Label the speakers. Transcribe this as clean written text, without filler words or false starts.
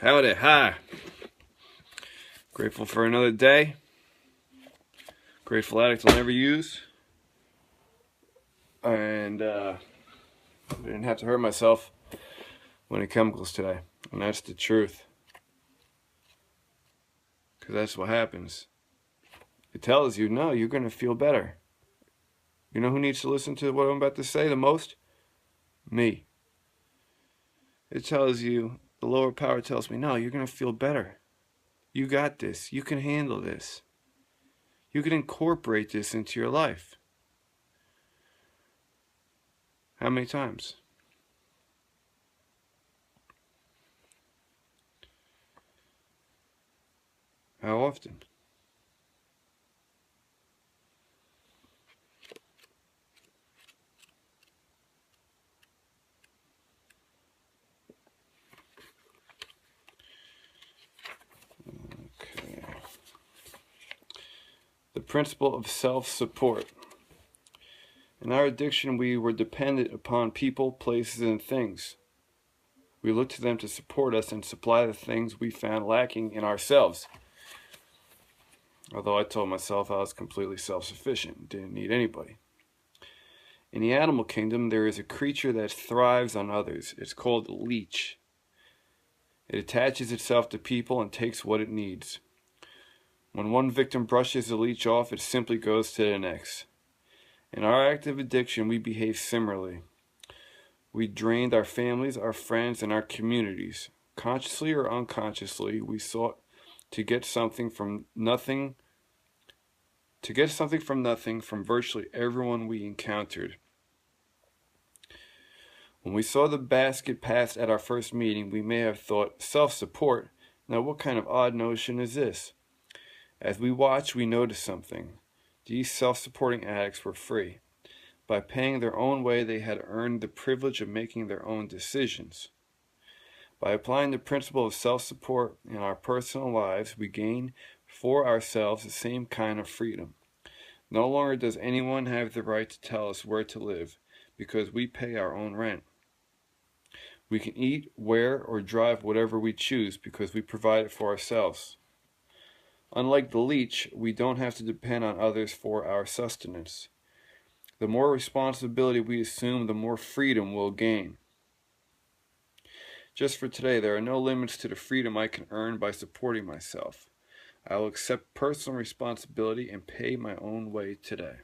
Speaker 1: Howdy, hi. Grateful for another day. Grateful Addict I'll never use. And I didn't have to hurt myself with any chemicals today. And that's the truth. Because that's what happens. It tells you, no, you're going to feel better. You know who needs to listen to what I'm about to say the most? Me. It tells you, the lower power tells me, no, you're going to feel better. You got this. You can handle this. You can incorporate this into your life. How many times? How often? Okay. The principle of self-support. In our addiction, we were dependent upon people, places, and things. We looked to them to support us and supply the things we found lacking in ourselves. Although I told myself I was completely self-sufficient, didn't need anybody. In the animal kingdom, there is a creature that thrives on others. It's called a leech. It attaches itself to people and takes what it needs. When one victim brushes the leech off, it simply goes to the next. In our active addiction, we behave similarly. We drained our families, our friends, and our communities. Consciously or unconsciously, we sought to get something from nothing from virtually everyone we encountered. When we saw the basket passed at our first meeting, we may have thought, self-support? Now what kind of odd notion is this? As we watched, we noticed something. These self-supporting addicts were free. By paying their own way, they had earned the privilege of making their own decisions. By applying the principle of self-support in our personal lives, we gain for ourselves the same kind of freedom. No longer does anyone have the right to tell us where to live, because we pay our own rent. We can eat, wear, or drive whatever we choose because we provide it for ourselves. Unlike the leech, we don't have to depend on others for our sustenance. The more responsibility we assume, the more freedom we'll gain. Just for today, there are no limits to the freedom I can earn by supporting myself. I will accept personal responsibility and pay my own way today.